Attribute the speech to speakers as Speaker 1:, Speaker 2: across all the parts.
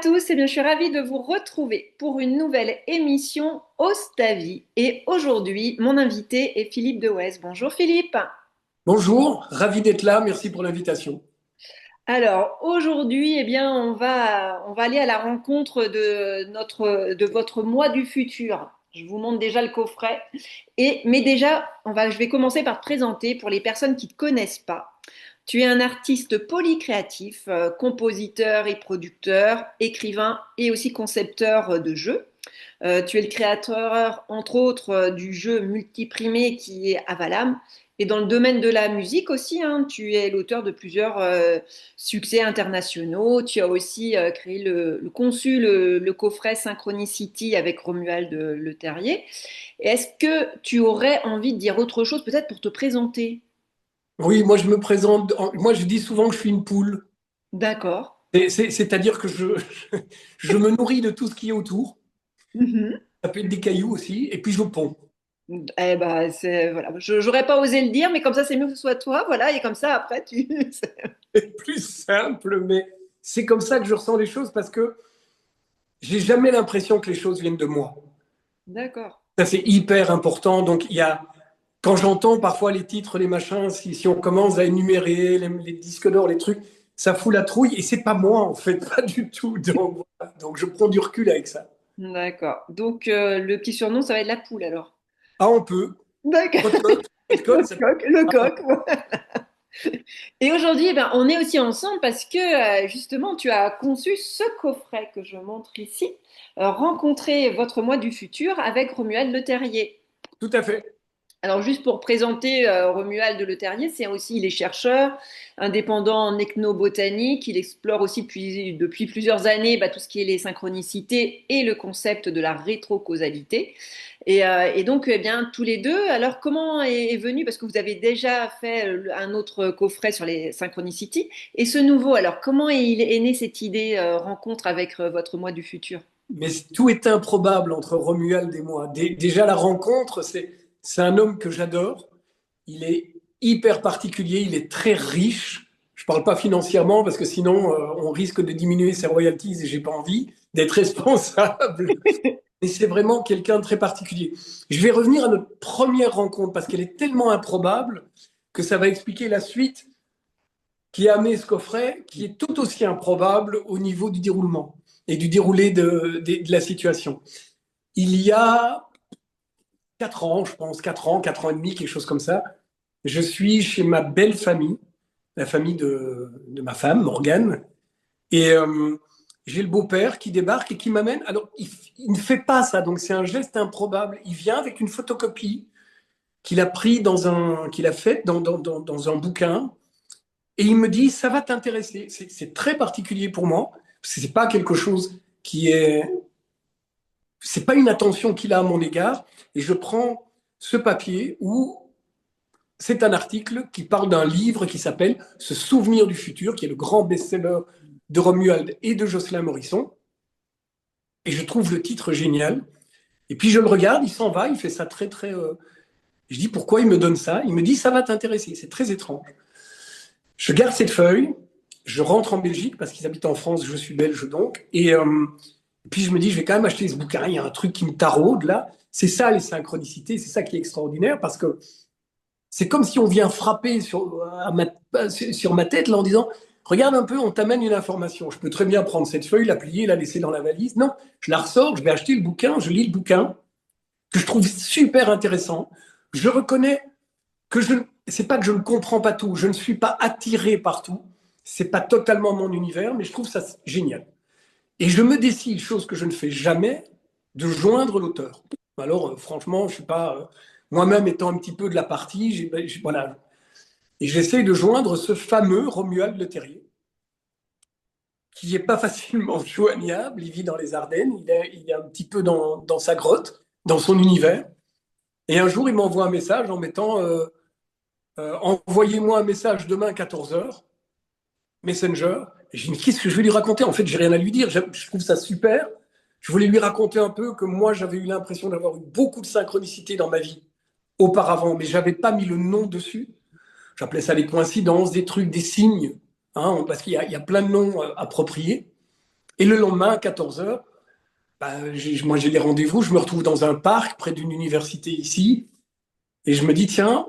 Speaker 1: tous, eh bien, je suis ravie de vous retrouver pour une nouvelle émission Ose ta vie. Et aujourd'hui, mon invité est Philippe Dewez. Bonjour Philippe.
Speaker 2: Bonjour, ravi d'être là, merci pour l'invitation.
Speaker 1: Alors aujourd'hui, eh bien, on va aller à la rencontre de votre moi du futur. Je vous montre déjà le coffret. Mais déjà, je vais commencer par te présenter pour les personnes qui ne te connaissent pas. Tu es un artiste polycréatif, compositeur et producteur, écrivain et aussi concepteur de jeux. Tu es le créateur, entre autres, du jeu multiprimé qui est Avalam. Et dans le domaine de la musique aussi, hein, tu es l'auteur de plusieurs succès internationaux. Tu as aussi conçu le coffret Synchronicity avec Romuald Le Terrier. Est-ce que tu aurais envie de dire autre chose, peut-être pour te présenter?
Speaker 2: Oui, moi je me présente, moi je dis souvent que je suis une poule.
Speaker 1: D'accord.
Speaker 2: C'est-à-dire que je me nourris de tout ce qui est autour,
Speaker 1: Mhm.
Speaker 2: ça peut être des cailloux aussi, et puis je ponds.
Speaker 1: Eh ben, voilà. J'aurais pas osé le dire, mais comme ça, c'est mieux que ce soit toi, voilà. Et comme ça, après, tu.
Speaker 2: C'est plus simple, mais c'est comme ça que je ressens les choses parce que j'ai jamais l'impression que les choses viennent de moi.
Speaker 1: D'accord.
Speaker 2: Ça c'est hyper important, donc quand j'entends parfois les titres, les machins, si on commence à énumérer les disques d'or, les trucs, ça fout la trouille, et c'est pas moi en fait, pas du tout, donc, voilà. Donc je prends du recul avec ça.
Speaker 1: D'accord. Donc, le petit surnom, ça va être la poule, alors.
Speaker 2: Ah, on peut.
Speaker 1: D'accord.
Speaker 2: Cote-cote, cote-cote, ça
Speaker 1: Le
Speaker 2: ah,
Speaker 1: coq. Et aujourd'hui, eh ben, on est aussi ensemble parce que justement, tu as conçu ce coffret que je montre ici, Rencontrer votre moi du futur avec Romuald Le Terrier.
Speaker 2: tout à fait.
Speaker 1: Alors, juste pour présenter Romuald Le Terrier, c'est aussi, il est chercheur indépendant en ethnobotanique. Il explore aussi depuis plusieurs années tout ce qui est les synchronicités et le concept de la rétrocausalité. Et donc, eh bien, tous les deux, alors comment est venu, parce que vous avez déjà fait un autre coffret sur les synchronicités, et ce nouveau, alors comment est née cette idée rencontre avec votre moi du futur?
Speaker 2: Mais tout est improbable entre Romuald et moi. Déjà, la rencontre, c'est un homme que j'adore. Il est hyper particulier, il est très riche. Je parle pas financièrement parce que sinon, on risque de diminuer ses royalties et j'ai pas envie d'être responsable. Mais c'est vraiment quelqu'un de très particulier. Je vais revenir à notre première rencontre parce qu'elle est tellement improbable que ça va expliquer la suite qui a amené ce coffret, qui est tout aussi improbable au niveau du déroulement et du déroulé de la situation. Il y a 4 ans, je pense, 4 ans, 4 ans et demi, quelque chose comme ça, je suis chez ma belle famille, la famille de ma femme, Morgane, et j'ai le beau-père qui débarque et qui m'amène. Alors, il ne fait pas ça, donc c'est un geste improbable. Il vient avec une photocopie qu'il a pris qu'il a faite dans un bouquin. Et il me dit, ça va t'intéresser. C'est très particulier pour moi. C'est pas quelque chose qui est, c'est pas une attention qu'il a à mon égard. Et je prends ce papier où c'est un article qui parle d'un livre qui s'appelle Se souvenir du futur, qui est le grand best-seller de Romuald et de Jocelyn Morisson. Et je trouve le titre génial. Et puis je le regarde, il s'en va, il fait ça très très. Je dis pourquoi il me donne ça. Il me dit ça va t'intéresser. C'est très étrange. Je garde cette feuille, je rentre en Belgique parce qu'ils habitent en France, je suis belge donc, et puis je me dis, je vais quand même acheter ce bouquin, il y a un truc qui me taraude là. C'est ça les synchronicités, c'est ça qui est extraordinaire parce que c'est comme si on vient frapper sur ma tête là en disant, regarde un peu, on t'amène une information. Je peux très bien prendre cette feuille, la plier, la laisser dans la valise. Non, je la ressors, je vais acheter le bouquin, je lis le bouquin, que je trouve super intéressant. Je reconnais que c'est pas que je ne comprends pas tout, je ne suis pas attiré par tout, c'est pas totalement mon univers, mais je trouve ça génial. Et je me décide, chose que je ne fais jamais, de joindre l'auteur. Alors, franchement, je suis pas moi-même étant un petit peu de la partie, voilà. Et j'essaie de joindre ce fameux Romuald Le Terrier, qui est pas facilement joignable. Il vit dans les Ardennes, il est un petit peu dans sa grotte, dans son univers. Et un jour, il m'envoie un message en mettant envoyez-moi un message demain à 14 heures, Messenger. Et j'ai dit, mais qu'est-ce que je vais lui raconter? En fait, j'ai rien à lui dire. Je trouve ça super. Je voulais lui raconter un peu que moi, j'avais eu l'impression d'avoir eu beaucoup de synchronicité dans ma vie auparavant, mais j'avais pas mis le nom dessus. J'appelais ça des coïncidences, des trucs, des signes, hein, parce qu'il y a plein de noms appropriés. Et le lendemain, à 14 heures, moi j'ai des rendez-vous, je me retrouve dans un parc près d'une université ici, et je me dis, tiens,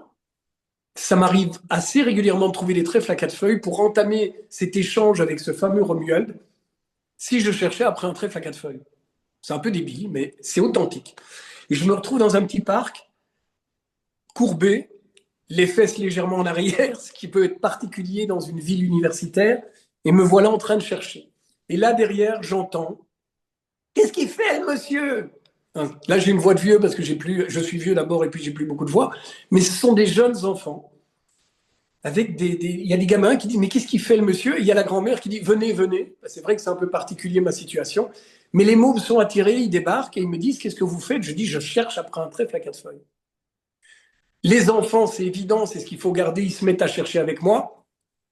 Speaker 2: ça m'arrive assez régulièrement de trouver des trèfles à quatre feuilles pour entamer cet échange avec ce fameux Romuald, si je cherchais après un trèfle à quatre feuilles. C'est un peu débile, mais c'est authentique. Et je me retrouve dans un petit parc, courbé, les fesses légèrement en arrière, ce qui peut être particulier dans une ville universitaire, et me voilà en train de chercher. Et là, derrière, j'entends « Qu'est-ce qu'il fait, monsieur ?» Là, j'ai une voix de vieux parce que je suis vieux d'abord et puis j'ai plus beaucoup de voix, mais ce sont des jeunes enfants. Il y a des gamins qui disent « Mais qu'est-ce qu'il fait, le monsieur ?» Et il y a la grand-mère qui dit « Venez, venez. » C'est vrai que c'est un peu particulier, ma situation. Mais les mômes sont attirés, ils débarquent et ils me disent « Qu'est-ce que vous faites ?» Je dis « Je cherche après un trèfle à quatre feuilles. » Les enfants, c'est évident, c'est ce qu'il faut garder, ils se mettent à chercher avec moi.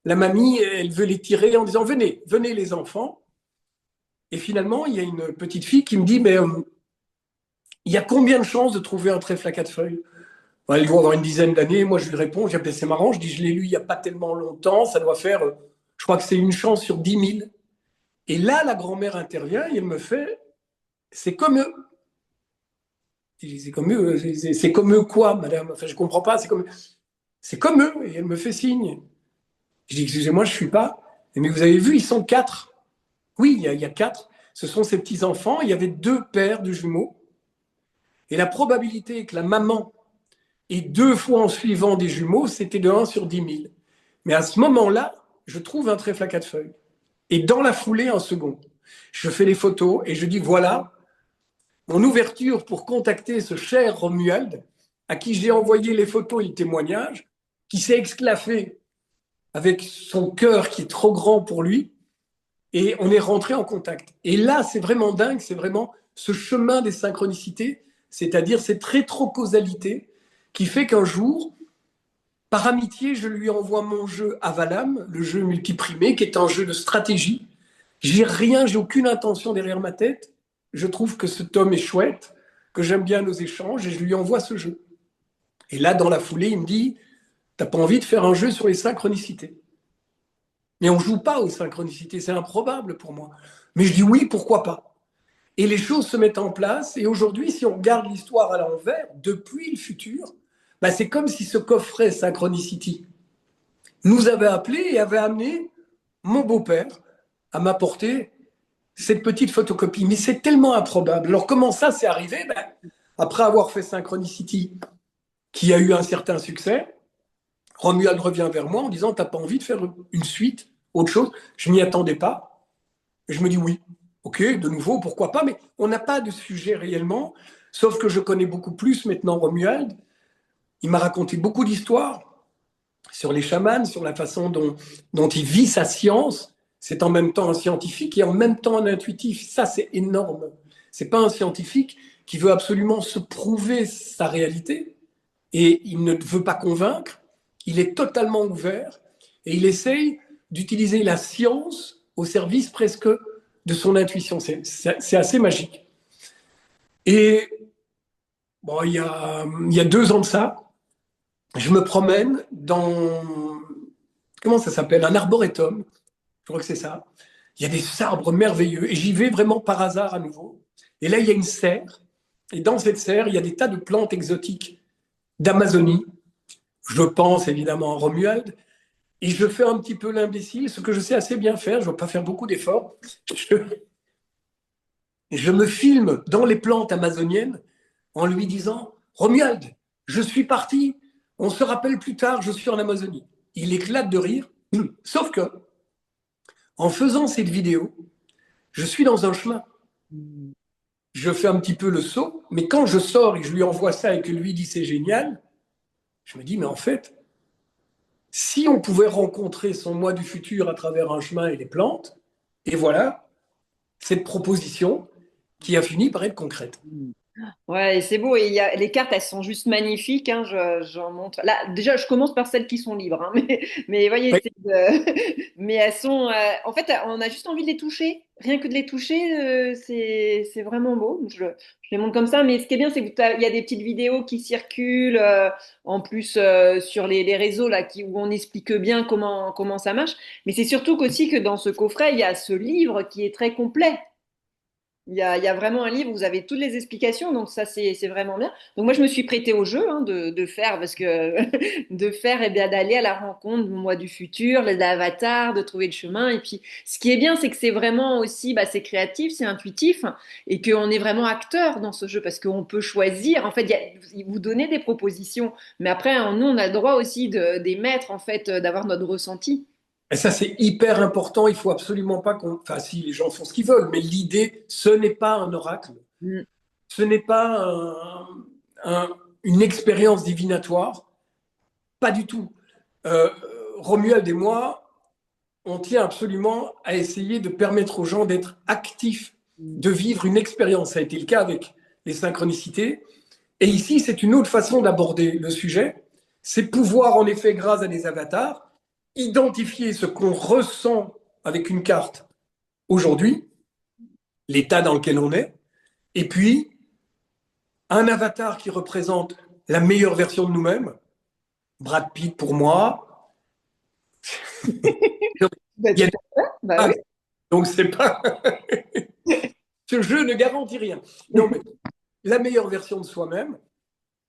Speaker 2: La mamie, elle veut les tirer en disant « Venez, venez les enfants. » Et finalement, il y a une petite fille qui me dit « Mais il y a combien de chances de trouver un trèfle à quatre feuilles ?» Elle doit avoir une dizaine d'années. Moi, je lui réponds, c'est marrant, je dis, je l'ai lu il n'y a pas tellement longtemps, ça doit faire, je crois que c'est une chance sur 10 000. Et là, la grand-mère intervient et elle me fait, c'est comme eux. C'est comme eux quoi, madame? Enfin, je ne comprends pas, c'est comme eux. Et elle me fait signe. Je dis, excusez-moi, je ne suis pas. Mais vous avez vu, ils sont quatre. Oui, il y a quatre. Ce sont ces petits-enfants. Il y avait deux paires de jumeaux. Et la probabilité que la maman et deux fois en suivant des jumeaux, c'était de 1 sur 10 000. Mais à ce moment-là, je trouve un trèfle à quatre feuilles. Et dans la foulée, un second. Je fais les photos et je dis, voilà, mon ouverture pour contacter ce cher Romuald, à qui j'ai envoyé les photos et le témoignage, qui s'est exclaffé avec son cœur qui est trop grand pour lui, et on est rentré en contact. Et là, c'est vraiment dingue, c'est vraiment ce chemin des synchronicités, c'est-à-dire cette rétrocausalité qui fait qu'un jour, par amitié, je lui envoie mon jeu Avalam, le jeu multiprimé, qui est un jeu de stratégie. J'ai rien, j'ai aucune intention derrière ma tête. Je trouve que ce tome est chouette, que j'aime bien nos échanges, et je lui envoie ce jeu. Et là, dans la foulée, il me dit, t'as pas envie de faire un jeu sur les synchronicités? Mais on joue pas aux synchronicités, c'est improbable pour moi. Mais je dis oui, pourquoi pas? Et les choses se mettent en place. Et aujourd'hui, si on regarde l'histoire à l'envers, depuis le futur, c'est comme si ce coffret Synchronicity nous avait appelé et avait amené mon beau-père à m'apporter cette petite photocopie. Mais c'est tellement improbable. Alors comment ça s'est arrivé? Après avoir fait Synchronicity, qui a eu un certain succès, Romuald revient vers moi en disant, t'as pas envie de faire une suite, autre chose? Je m'y attendais pas. Et je me dis oui. Ok, de nouveau, pourquoi pas, mais on n'a pas de sujet réellement, sauf que je connais beaucoup plus maintenant Romuald. Il m'a raconté beaucoup d'histoires sur les chamans, sur la façon dont il vit sa science. C'est en même temps un scientifique et en même temps un intuitif. Ça, c'est énorme. C'est pas un scientifique qui veut absolument se prouver sa réalité et il ne veut pas convaincre. Il est totalement ouvert et il essaye d'utiliser la science au service presque de son intuition. C'est assez magique. Et bon, il y a 2 ans de ça, je me promène dans, comment ça s'appelle, un arboretum, je crois que c'est ça. Il y a des arbres merveilleux et j'y vais vraiment par hasard à nouveau. Et là, il y a une serre. Et dans cette serre, il y a des tas de plantes exotiques d'Amazonie. Je pense évidemment à Romuald. Et je fais un petit peu l'imbécile, ce que je sais assez bien faire, je ne veux pas faire beaucoup d'efforts. Je me filme dans les plantes amazoniennes en lui disant « Romuald, je suis parti, on se rappelle plus tard, je suis en Amazonie. » Il éclate de rire, sauf que, en faisant cette vidéo, je suis dans un chemin. Je fais un petit peu le saut, mais quand je sors et que je lui envoie ça et que lui dit c'est génial, je me dis, mais en fait, si on pouvait rencontrer son moi du futur à travers un chemin et les plantes, et voilà, cette proposition qui a fini par être concrète.
Speaker 1: Ouais, et c'est beau. Et les cartes, elles sont juste magnifiques. Hein, j'en montre. Là, déjà, je commence par celles qui sont libres. Hein, mais voyez,
Speaker 2: Oui.
Speaker 1: mais elles sont. En fait, on a juste envie de les toucher. Rien que de les toucher, c'est vraiment beau. Je les montre comme ça. Mais ce qui est bien, c'est qu'il y a des petites vidéos qui circulent en plus sur les réseaux là, où on explique bien comment ça marche. Mais c'est surtout qu'aussi que dans ce coffret, il y a ce livre qui est très complet. Il y a vraiment un livre où vous avez toutes les explications, donc ça c'est vraiment bien. Donc moi je me suis prêtée au jeu hein, de faire parce que de faire et bien d'aller à la rencontre du moi du futur, les avatars, de trouver le chemin. Et puis ce qui est bien c'est que c'est vraiment aussi c'est créatif, c'est intuitif et qu'on est vraiment acteur dans ce jeu parce qu'on peut choisir. En fait, vous donnez des propositions, mais après nous on a le droit aussi d'émettre en fait d'avoir notre ressenti.
Speaker 2: Et ça, c'est hyper important. Il faut absolument pas qu'on. Enfin, si les gens font ce qu'ils veulent, mais l'idée, ce n'est pas un oracle.
Speaker 1: Mm.
Speaker 2: Ce n'est pas une expérience divinatoire. Pas du tout. Euh, Romuald et moi, on tient absolument à essayer de permettre aux gens d'être actifs, de vivre une expérience. Ça a été le cas avec les synchronicités. Et ici, c'est une autre façon d'aborder le sujet. C'est pouvoir, en effet, grâce à des avatars, identifier ce qu'on ressent avec une carte aujourd'hui, l'état dans lequel on est, et puis un avatar qui représente la meilleure version de nous-mêmes, Brad Pitt pour moi.
Speaker 1: Bah,
Speaker 2: Il y a
Speaker 1: tout
Speaker 2: des...
Speaker 1: à fait. Bah
Speaker 2: Ah,
Speaker 1: oui.
Speaker 2: donc c'est pas ce jeu ne garantit rien. Non, mais la meilleure version de soi-même.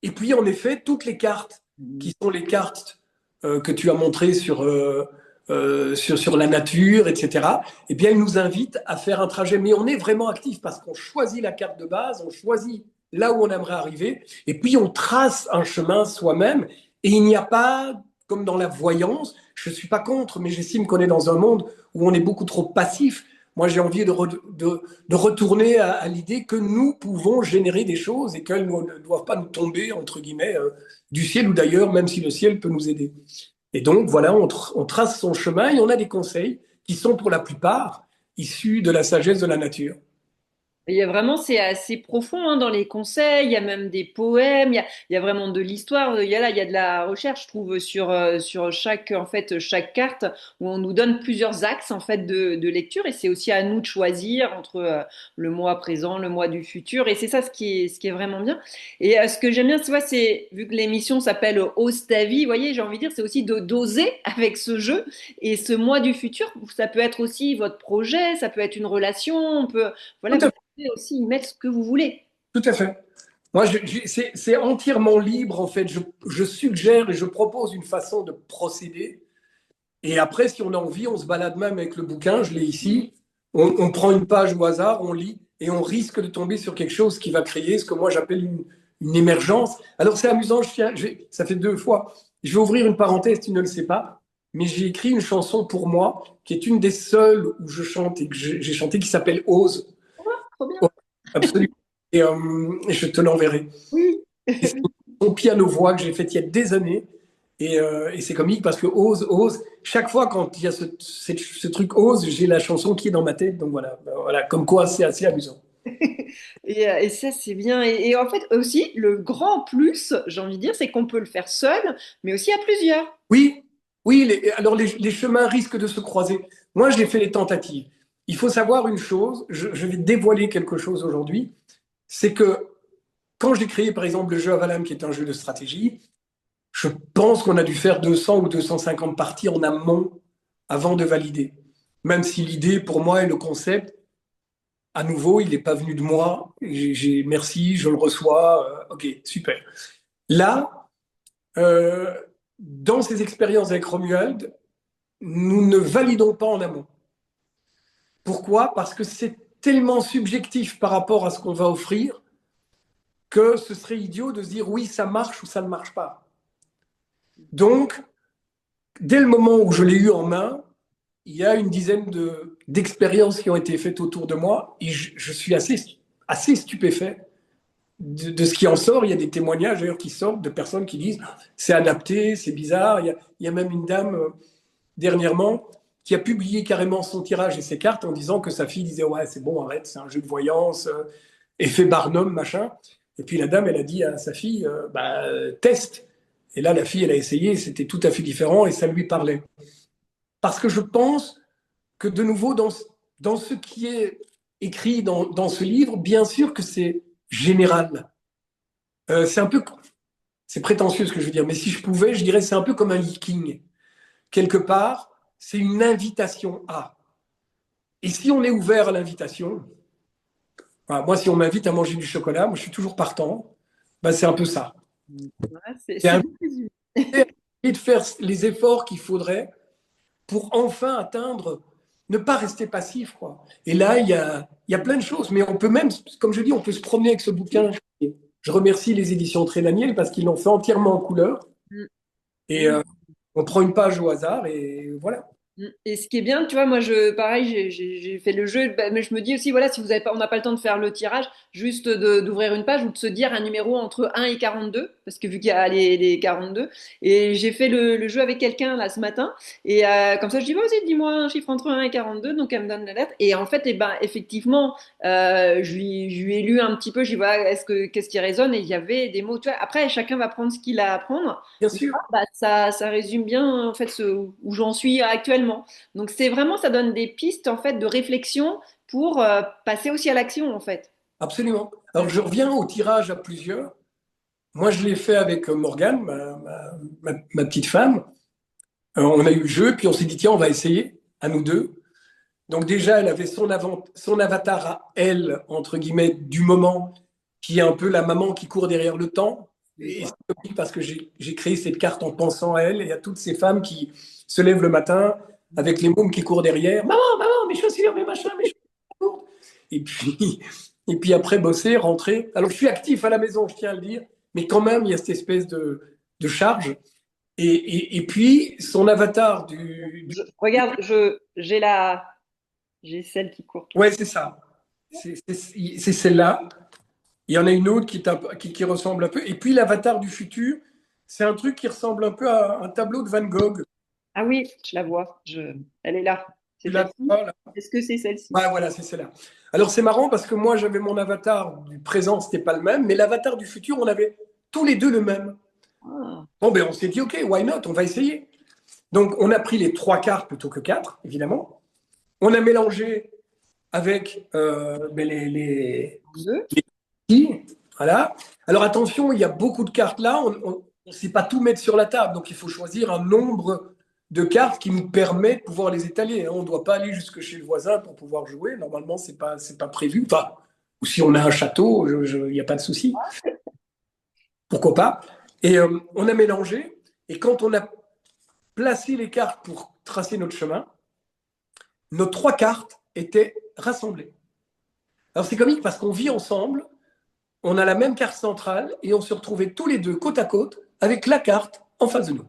Speaker 2: Et puis en effet, toutes les cartes qui sont les cartes que tu as montrées sur la nature, etc., eh bien, elles nous invitent à faire un trajet. Mais on est vraiment actif parce qu'on choisit la carte de base, on choisit là où on aimerait arriver, et puis on trace un chemin soi-même. Et il n'y a pas, comme dans la voyance, je ne suis pas contre, mais j'estime qu'on est dans un monde où on est beaucoup trop passif. Moi, j'ai envie de retourner à l'idée que nous pouvons générer des choses et qu'elles ne doivent pas nous tomber, entre guillemets, du ciel ou d'ailleurs, même si le ciel peut nous aider. Et donc, voilà, on trace son chemin et on a des conseils qui sont pour la plupart issus de la sagesse de la nature.
Speaker 1: Il y a vraiment, c'est assez profond hein, dans les conseils. Il y a même des poèmes. Il y a vraiment de l'histoire. Il y a de la recherche, je trouve, sur chaque carte où on nous donne plusieurs axes en fait de lecture. Et c'est aussi à nous de choisir entre le mois présent, le mois du futur. Et c'est ça ce qui est vraiment bien. Et ce que j'aime bien, tu vois, c'est vu que l'émission s'appelle Ose ta vie. Vous voyez, j'ai envie de dire, c'est aussi de d'oser avec ce jeu. Et ce mois du futur, ça peut être aussi votre projet, ça peut être une relation. On peut, voilà,
Speaker 2: Tout
Speaker 1: vous
Speaker 2: à fait.
Speaker 1: pouvez aussi y mettre ce que vous voulez.
Speaker 2: Tout à fait. Moi, c'est entièrement libre, en fait. Je suggère et je propose une façon de procéder. Et après, si on a envie, on se balade même avec le bouquin, je l'ai ici, on prend une page au hasard, on lit, et on risque de tomber sur quelque chose qui va créer ce que moi j'appelle une émergence. Alors c'est amusant, ça fait 2 fois. Je vais ouvrir une parenthèse, tu ne le sais pas, mais j'ai écrit une chanson pour moi, qui est une des seules où je chante et que j'ai chanté, qui s'appelle Ose.
Speaker 1: Trop bien.
Speaker 2: Oh, absolument. Et je te l'enverrai.
Speaker 1: Oui.
Speaker 2: Et c'est mon piano-voix que j'ai fait il y a des années. Et c'est comique parce que Ose, Ose, chaque fois quand il y a ce truc Ose, j'ai la chanson qui est dans ma tête. Donc voilà, ben voilà, comme quoi c'est assez amusant.
Speaker 1: Et ça, c'est bien. Et en fait, aussi, le grand plus, j'ai envie de dire, c'est qu'on peut le faire seul, mais aussi à plusieurs.
Speaker 2: Oui, oui, alors les chemins risquent de se croiser. Moi, j'ai fait les tentatives. Il faut savoir une chose, je vais dévoiler quelque chose aujourd'hui, c'est que quand j'ai créé par exemple le jeu Avalam, qui est un jeu de stratégie, je pense qu'on a dû faire 200 ou 250 parties en amont avant de valider. Même si l'idée pour moi et le concept, à nouveau, il n'est pas venu de moi. Merci, je le reçois. Ok, super. Là, euh, dans ces expériences avec Romuald, nous ne validons pas en amont. Pourquoi? Parce que c'est tellement subjectif par rapport à ce qu'on va offrir que ce serait idiot de se dire oui, ça marche ou ça ne marche pas. Donc, dès le moment où je l'ai eu en main, il y a une dizaine d'expériences qui ont été faites autour de moi et je suis assez stupéfait de ce qui en sort. Il y a des témoignages d'ailleurs qui sortent de personnes qui disent c'est adapté, c'est bizarre. Il y a même une dame dernièrement qui a publié carrément son tirage et ses cartes en disant que sa fille disait ouais c'est bon arrête, c'est un jeu de voyance. effet Barnum, machin. Et puis la dame, elle a dit à sa fille, teste. Et là, la fille, elle a essayé, c'était tout à fait différent et ça lui parlait. Parce que je pense que de nouveau, dans ce qui est écrit dans ce livre, bien sûr que c'est général. C'est un peu, c'est prétentieux ce que je veux dire, mais si je pouvais, je dirais c'est un peu comme un leaking. Quelque part, c'est une invitation à. Et si on est ouvert à l'invitation, voilà, moi, si on m'invite à manger du chocolat, moi, je suis toujours partant. Ben, c'est un peu ça.
Speaker 1: Ouais,
Speaker 2: C'est
Speaker 1: c'est
Speaker 2: inviter
Speaker 1: bien résumé.
Speaker 2: de faire les efforts qu'il faudrait pour enfin atteindre, ne pas rester passif, quoi. Et là, il y a plein de choses, mais on peut même, comme je dis, on peut se promener avec ce bouquin. Je remercie les éditions Trédaniel parce qu'ils l'ont fait entièrement en couleur.
Speaker 1: Mm.
Speaker 2: Et
Speaker 1: Oui.
Speaker 2: on prend une page au hasard et voilà.
Speaker 1: Et ce qui est bien, tu vois, moi, pareil, j'ai fait le jeu, bah, mais je me dis aussi, voilà, si vous avez pas, on n'a pas le temps de faire le tirage, juste d'ouvrir une page ou de se dire un numéro entre 1 et 42, parce que vu qu'il y a les 42, et j'ai fait le jeu avec quelqu'un là ce matin, et comme ça, je dis, vas-y, dis-moi un chiffre entre 1 et 42, donc elle me donne la lettre, et en fait, eh ben, effectivement, je lui ai lu un petit peu, je dis, voilà, qu'est-ce qui résonne, et il y avait des mots, tu vois, après, chacun va prendre ce qu'il a à apprendre.
Speaker 2: Bien sûr,
Speaker 1: Bah, ça résume bien en fait où j'en suis actuellement. Donc c'est vraiment, ça donne des pistes en fait de réflexion pour passer aussi à l'action en fait.
Speaker 2: absolument. Alors, je reviens au tirage à plusieurs. Moi, je l'ai fait avec Morgane, ma petite femme. On a eu le jeu, puis on s'est dit, tiens, on va essayer, à nous deux. Donc déjà, elle avait son avatar à elle, entre guillemets, du moment, qui est un peu la maman qui court derrière le temps. Et c'est comique parce que j'ai créé cette carte en pensant à elle et à toutes ces femmes qui se lèvent le matin avec les mômes qui courent derrière. Maman, maman, mes chaussures, mes machins, mes chaussures. Et puis, et puis après, bosser, rentrer. Alors, je suis actif à la maison, je tiens à le dire, mais quand même, il y a cette espèce de charge. Et puis, son avatar
Speaker 1: Regarde, j'ai celle qui court tout
Speaker 2: Ouais,
Speaker 1: seul.
Speaker 2: c'est ça. C'est celle-là. Il y en a une autre qui ressemble un peu. Et puis l'avatar du futur, c'est un truc qui ressemble un peu à un tableau de Van Gogh.
Speaker 1: Ah oui, je la vois. Elle est là.
Speaker 2: Tu
Speaker 1: C'est
Speaker 2: l'as
Speaker 1: celle-ci?
Speaker 2: pas, là?
Speaker 1: Est-ce que c'est celle-ci?
Speaker 2: Ouais, voilà, c'est celle-là. Alors c'est marrant parce que moi j'avais mon avatar du présent, c'était pas le même, mais l'avatar du futur, on avait tous les deux le même.
Speaker 1: Ah.
Speaker 2: Bon, ben on s'est dit, ok, why not, on va essayer. Donc on a pris les trois cartes plutôt que quatre, évidemment. On a mélangé avec
Speaker 1: Deux.
Speaker 2: voilà. Alors attention, il y a beaucoup de cartes là. On ne sait pas tout mettre sur la table. Donc il faut choisir un nombre de cartes qui nous permet de pouvoir les étaler. On ne doit pas aller jusque chez le voisin pour pouvoir jouer. Normalement, c'est pas prévu. Enfin, ou si on a un château, il n'y a pas de souci. Pourquoi pas? Et on a mélangé. Et quand on a placé les cartes pour tracer notre chemin, nos trois cartes étaient rassemblées. Alors c'est comique parce qu'on vit ensemble, on a la même carte centrale et on se retrouvait tous les deux côte à côte avec la carte en face de nous.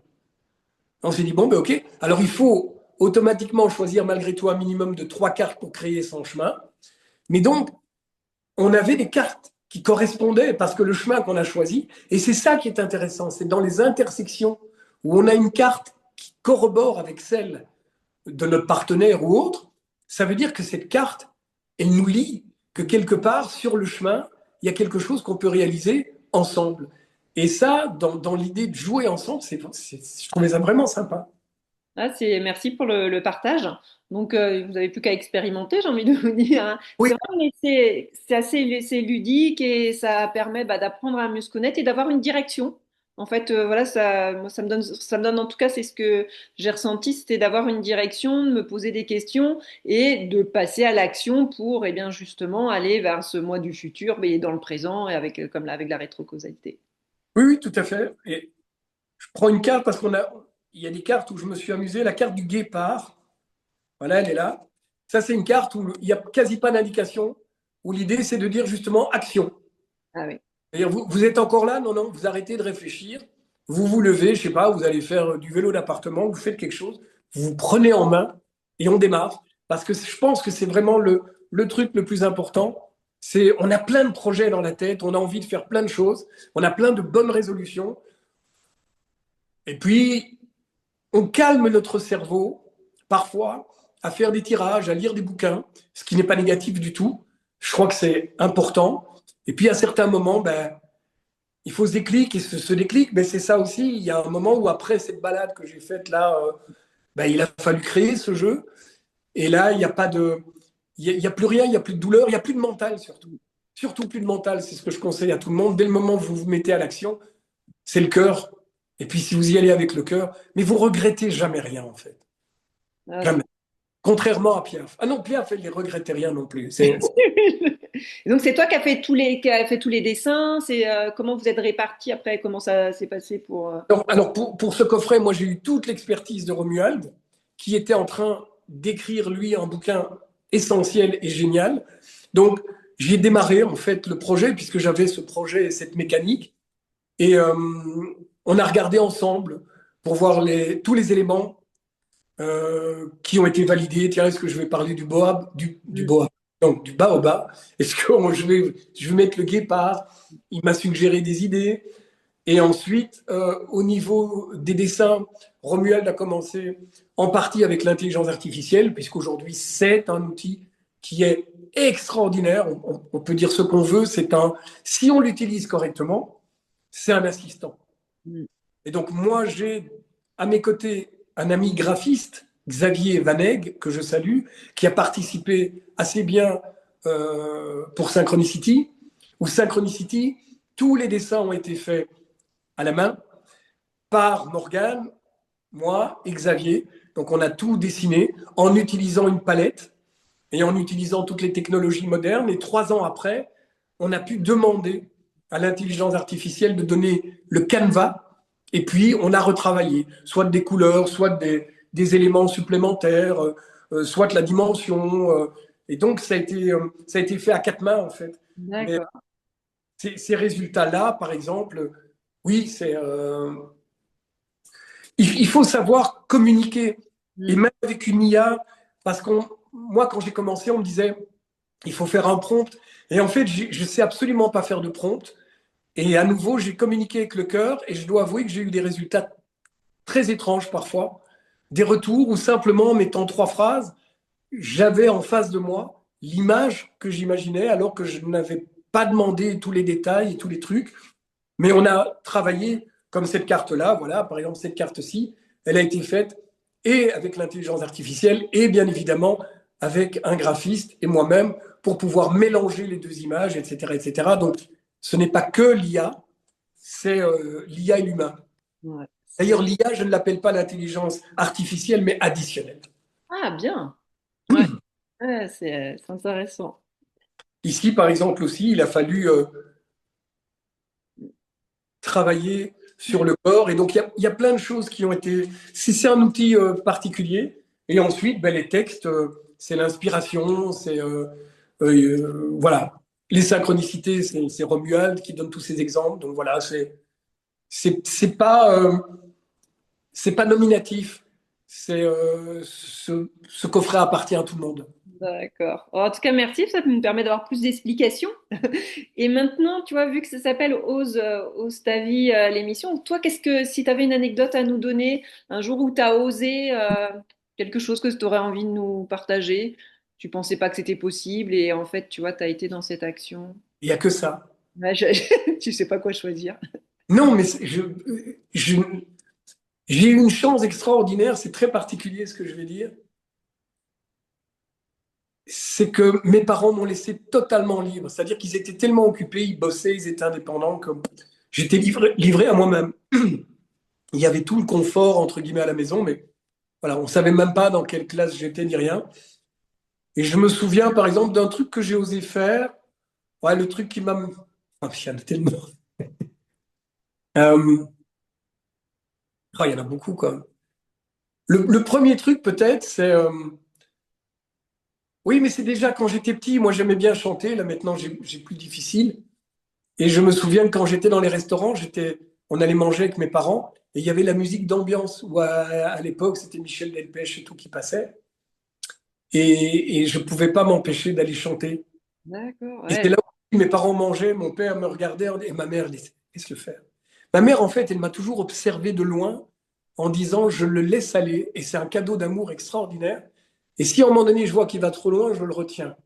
Speaker 2: On s'est dit, bon, ben ok, alors il faut automatiquement choisir malgré tout un minimum de trois cartes pour créer son chemin. Mais donc, on avait des cartes qui correspondaient parce que le chemin qu'on a choisi, et c'est ça qui est intéressant, c'est dans les intersections où on a une carte qui corrobore avec celle de notre partenaire ou autre, ça veut dire que cette carte, elle nous lie, que quelque part sur le chemin, il y a quelque chose qu'on peut réaliser ensemble. Et ça, dans l'idée de jouer ensemble, je trouvais ça vraiment sympa.
Speaker 1: Ah, merci pour le partage. Donc, vous n'avez plus qu'à expérimenter, j'ai envie de vous dire, hein.
Speaker 2: Oui,
Speaker 1: C'est vrai, mais c'est assez c'est ludique et ça permet bah, d'apprendre à mieux se connaître et d'avoir une direction. En fait, voilà, moi, ça me donne, en tout cas, c'est ce que j'ai ressenti, c'était d'avoir une direction, de me poser des questions et de passer à l'action pour, eh bien, justement, aller vers ce moi du futur, mais dans le présent et avec, comme là, avec la rétrocausalité.
Speaker 2: oui, oui, tout à fait. Et je prends une carte parce il y a des cartes où je me suis amusé. La carte du guépard, voilà, elle est là. Ça, c'est une carte où il n'y a quasi pas d'indication, où l'idée, c'est de dire justement action.
Speaker 1: Ah oui.
Speaker 2: C'est-à-dire, vous êtes encore là? Non, non, vous arrêtez de réfléchir. Vous vous levez, je sais pas, vous allez faire du vélo d'appartement, vous faites quelque chose, vous vous prenez en main et on démarre. Parce que je pense que c'est vraiment le truc le plus important. On a plein de projets dans la tête, on a envie de faire plein de choses, on a plein de bonnes résolutions. Et puis, on calme notre cerveau, parfois, à faire des tirages, à lire des bouquins, ce qui n'est pas négatif du tout. Je crois que c'est important. Et puis à certains moments, ben, il faut ce déclic. Et ce déclic, ben, c'est ça aussi. Il y a un moment où après cette balade que j'ai faite là, ben, il a fallu créer ce jeu. Et là, il n'y a pas de, il y a plus rien, il n'y a plus de douleur, il n'y a plus de mental surtout. Surtout plus de mental, c'est ce que je conseille à tout le monde. Dès le moment où vous vous mettez à l'action, c'est le cœur. Et puis si vous y allez avec le cœur, mais vous regrettez jamais rien en fait.
Speaker 1: Ah,
Speaker 2: Jamais. Contrairement à Piaf. Ah non, Piaf, elle ne regrettait rien non plus. C'est...
Speaker 1: donc c'est toi qui a fait tous les dessins. C'est comment vous êtes répartis après? Comment ça s'est passé pour
Speaker 2: Alors pour ce coffret, moi j'ai eu toute l'expertise de Romuald, qui était en train d'écrire lui un bouquin essentiel et génial. Donc j'ai démarré en fait le projet, puisque j'avais ce projet et cette mécanique. Et on a regardé ensemble pour voir tous les éléments qui ont été validés. Tiens, est-ce que je vais parler du boab, du boab, donc du baobab? Est-ce que je vais mettre le guépard? Il m'a suggéré des idées. Et ensuite, au niveau des dessins, Romuald a commencé en partie avec l'intelligence artificielle, puisqu'aujourd'hui, c'est un outil qui est extraordinaire. On peut dire ce qu'on veut. Si on l'utilise correctement, c'est un assistant.
Speaker 1: Mm.
Speaker 2: Et donc, moi, j'ai à mes côtés un ami graphiste, Xavier Vaneg, que je salue, qui a participé assez bien pour Synchronicity, où Synchronicity, tous les dessins ont été faits à la main par Morgane, moi et Xavier. Donc, on a tout dessiné en utilisant une palette et en utilisant toutes les technologies modernes. Et 3 ans après, on a pu demander à l'intelligence artificielle de donner le canevas et puis on a retravaillé, soit des couleurs, soit des éléments supplémentaires, soit de la dimension. Et donc, ça a été fait à 4 mains, en fait. Mais
Speaker 1: D'accord.
Speaker 2: ces résultats-là, par exemple, oui, il faut savoir communiquer. Et
Speaker 1: Mm.
Speaker 2: même avec une IA, parce que moi, quand j'ai commencé, on me disait, il faut faire un prompt. Et en fait, je ne sais absolument pas faire de prompt. Et à nouveau, j'ai communiqué avec le cœur et je dois avouer que j'ai eu des résultats très étranges parfois. Des retours où simplement en mettant 3 phrases, j'avais en face de moi l'image que j'imaginais alors que je n'avais pas demandé tous les détails et tous les trucs. Mais on a travaillé comme cette carte-là, voilà, par exemple cette carte-ci, elle a été faite et avec l'intelligence artificielle et bien évidemment avec un graphiste et moi-même pour pouvoir mélanger les deux images, etc., etc. Donc, ce n'est pas que l'IA, c'est l'IA et l'humain.
Speaker 1: Ouais.
Speaker 2: D'ailleurs, l'IA, je ne l'appelle pas l'intelligence artificielle, mais additionnelle.
Speaker 1: Ah, bien. Ouais, ouais, c'est intéressant.
Speaker 2: Ici, par exemple, aussi, il a fallu travailler sur le corps. Et donc, il y a plein de choses qui ont été... C'est un outil particulier. Et ensuite, ben, les textes, c'est l'inspiration, voilà. Les synchronicités, c'est Romuald qui donne tous ces exemples. Donc voilà, c'est pas, c'est pas nominatif. Ce coffret appartient à tout le monde.
Speaker 1: D'accord. En tout cas, merci, ça me permet d'avoir plus d'explications. Et maintenant, tu vois, vu que ça s'appelle Ose ta vie, l'émission, toi, si tu avais une anecdote à nous donner, un jour où tu as osé quelque chose que tu aurais envie de nous partager, tu pensais pas que c'était possible et en fait, tu vois, tu as été dans cette action.
Speaker 2: Il n'y a que ça.
Speaker 1: Ouais, tu sais pas quoi choisir.
Speaker 2: Non, mais je, j'ai eu une chance extraordinaire, c'est très particulier ce que je vais dire. C'est que mes parents m'ont laissé totalement libre. C'est-à-dire qu'ils étaient tellement occupés, ils bossaient, ils étaient indépendants, que j'étais livré à moi-même. Il y avait tout le confort, entre guillemets, à la maison, mais voilà, on ne savait même pas dans quelle classe j'étais ni rien. Et je me souviens, par exemple, d'un truc que j'ai osé faire. Ouais, le truc qui m'a... Ah, il y en a tellement. Euh, il y en a beaucoup, quand même. Le premier truc, peut-être, c'est... oui, mais c'est déjà quand j'étais petit, moi j'aimais bien chanter. Là, maintenant, j'ai plus difficile. Et je me souviens que quand j'étais dans les restaurants, on allait manger avec mes parents et il y avait la musique d'ambiance où à l'époque c'était Michel Delpech et tout qui passait. Et je ne pouvais pas m'empêcher d'aller chanter.
Speaker 1: D'accord,
Speaker 2: Et c'est
Speaker 1: ouais.
Speaker 2: là où mes parents mangeaient, mon père me regardait et ma mère laisse le faire. Ma mère, en fait, elle m'a toujours observé de loin en disant je le laisse aller et c'est un cadeau d'amour extraordinaire. Et si à un moment donné je vois qu'il va trop loin, je le retiens.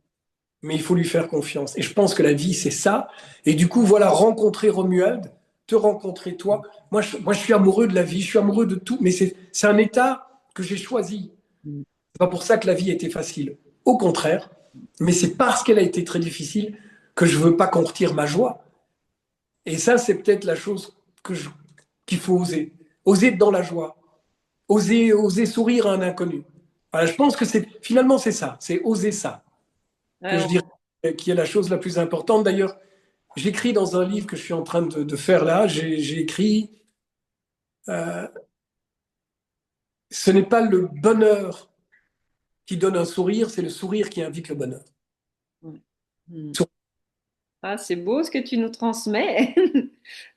Speaker 2: mais il faut lui faire confiance. Et je pense que la vie, c'est ça. Et du coup, voilà, rencontrer Romuald, te rencontrer toi. Moi, je suis amoureux de la vie, je suis amoureux de tout, mais c'est un état que j'ai choisi. C'est pas pour ça que la vie a été facile. Au contraire, mais c'est parce qu'elle a été très difficile que je veux pas qu'on retire ma joie. Et ça, c'est peut-être la chose qu'il faut oser. Oser être dans la joie. Oser sourire à un inconnu. Voilà, je pense que finalement, c'est ça. C'est oser ça que je
Speaker 1: Alors,
Speaker 2: dirais qui est la chose la plus importante. D'ailleurs, j'écris dans un livre que je suis en train de faire là, j'ai écrit, euh, ce n'est pas le bonheur qui donne un sourire, c'est le sourire qui invite le bonheur.
Speaker 1: ouais. Hmm. Ah, c'est beau ce que tu nous transmets.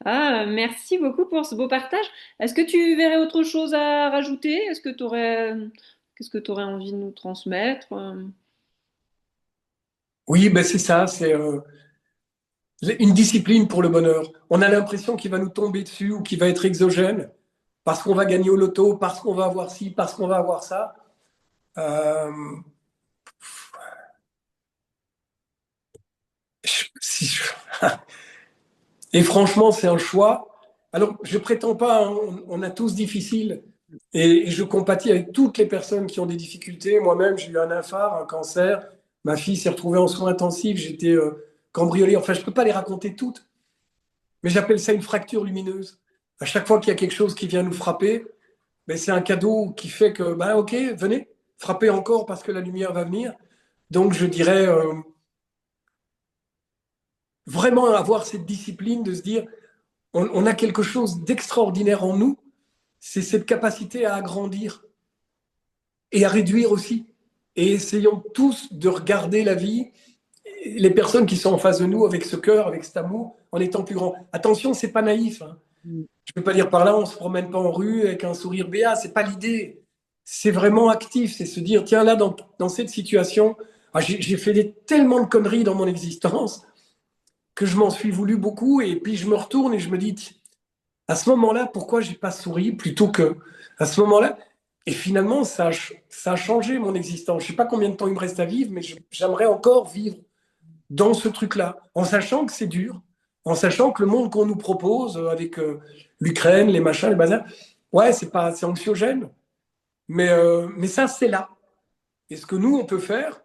Speaker 1: Ah, merci beaucoup pour ce beau partage. Est-ce que tu verrais autre chose à rajouter? Qu'est-ce que tu aurais envie de nous transmettre?
Speaker 2: Oui, ben c'est ça, c'est une discipline pour le bonheur. On a l'impression qu'il va nous tomber dessus ou qu'il va être exogène parce qu'on va gagner au loto, parce qu'on va avoir ci, parce qu'on va avoir ça. Euh, si je- Et franchement, c'est un choix. Alors, je prétends pas, hein, on a tous difficile, et je compatis avec toutes les personnes qui ont des difficultés. Moi-même, j'ai eu un infart, un cancer. Ma fille s'est retrouvée en soins intensifs. J'étais cambriolé. Enfin, je peux pas les raconter toutes, mais j'appelle ça une fracture lumineuse. À chaque fois qu'il y a quelque chose qui vient nous frapper, ben, c'est un cadeau qui fait que, ben, ok, venez, frappez encore parce que la lumière va venir. Donc, je dirais vraiment avoir cette discipline de se dire, on a quelque chose d'extraordinaire en nous, c'est cette capacité à agrandir et à réduire aussi. Et essayons tous de regarder la vie, les personnes qui sont en face de nous avec ce cœur, avec cet amour, en étant plus grand. Attention, c'est pas naïf, hein. Je ne peux pas dire par là, on se promène pas en rue avec un sourire béat, c'est pas l'idée. C'est vraiment actif, c'est se dire, tiens, là, dans cette situation, j'ai fait tellement de conneries dans mon existence que je m'en suis voulu beaucoup, et puis je me retourne et je me dis, à ce moment-là, pourquoi j'ai pas souri plutôt que à ce moment-là? Et finalement, ça a changé mon existence. Je sais pas combien de temps il me reste à vivre, mais j'aimerais encore vivre dans ce truc-là, en sachant que c'est dur, en sachant que le monde qu'on nous propose avec l'Ukraine, les machins, les bazars, ouais, c'est anxiogène, mais ça, c'est là. Et ce que nous, on peut faire,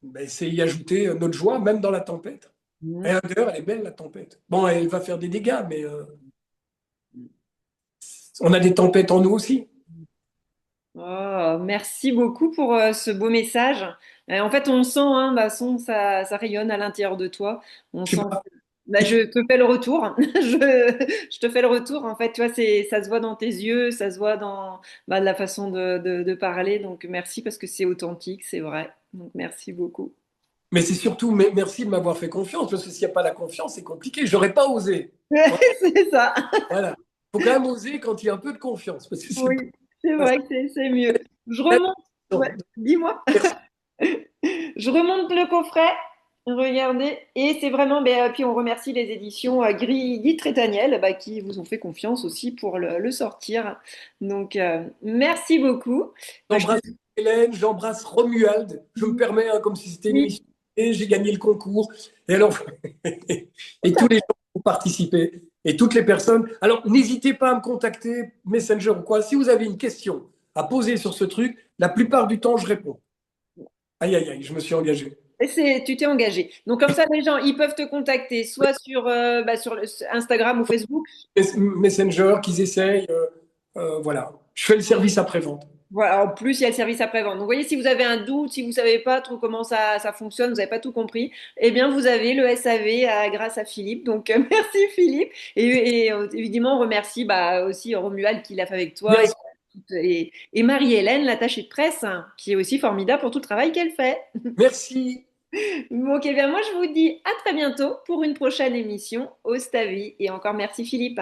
Speaker 2: ben, c'est y ajouter notre joie, même dans la tempête. Et
Speaker 1: Mhm.
Speaker 2: d'ailleurs, elle est belle, la tempête. Bon, elle va faire des dégâts, mais on a des tempêtes en nous aussi.
Speaker 1: Oh, merci beaucoup pour ce beau message. En fait, on sent, hein, bah, ça rayonne à l'intérieur de toi. On
Speaker 2: Je sais
Speaker 1: sent.
Speaker 2: pas.
Speaker 1: Bah, je te fais le retour. Je te fais le retour. En fait, tu vois, ça se voit dans tes yeux, ça se voit dans bah, la façon de parler. Donc, merci parce que c'est authentique, c'est vrai. Donc, merci beaucoup.
Speaker 2: Mais c'est surtout, merci de m'avoir fait confiance, parce que s'il n'y a pas la confiance, c'est compliqué. J'aurais pas osé.
Speaker 1: C'est ça.
Speaker 2: Voilà. Il faut quand même oser quand il y a un peu de confiance, parce que c'est
Speaker 1: Oui, c'est
Speaker 2: pas
Speaker 1: vrai que c'est mieux. Je
Speaker 2: facile.
Speaker 1: remonte. Ouais, dis-moi.
Speaker 2: Merci.
Speaker 1: Je remonte le coffret. Regardez. Et c'est vraiment. Ben, puis on remercie les éditions Guy Trétaniel bah, qui vous ont fait confiance aussi pour le sortir. Donc, merci beaucoup. Bah, je te
Speaker 2: J'embrasse Hélène, j'embrasse Romuald. Je me
Speaker 1: dis
Speaker 2: permets, hein, comme si c'était une
Speaker 1: oui.
Speaker 2: émission. Et j'ai gagné le concours. Et alors, et tous les gens qui ont participé. Et toutes les personnes. Alors, n'hésitez pas à me contacter, Messenger ou quoi. Si vous avez une question à poser sur ce truc, la plupart du temps, je réponds. Aïe, aïe, aïe, je me suis engagé.
Speaker 1: Tu t'es engagé. Donc, comme ça, les gens, ils peuvent te contacter soit sur Instagram ou Facebook.
Speaker 2: Messenger, qu'ils essayent. Voilà. Je fais le service après-vente.
Speaker 1: Voilà, en plus, il y a le service après-vente. Donc, vous voyez, si vous avez un doute, si vous savez pas trop comment ça fonctionne, vous n'avez pas tout compris, eh bien, vous avez le SAV grâce à Philippe. Donc, merci Philippe. Évidemment, on remercie bah, aussi Romuald qui l'a fait avec toi
Speaker 2: Bien sûr.
Speaker 1: et Marie-Hélène, l'attachée de presse, hein, qui est aussi formidable pour tout le travail qu'elle fait.
Speaker 2: Merci.
Speaker 1: Donc, eh bien, moi, je vous dis à très bientôt pour une prochaine émission au Stavi. Et encore merci Philippe.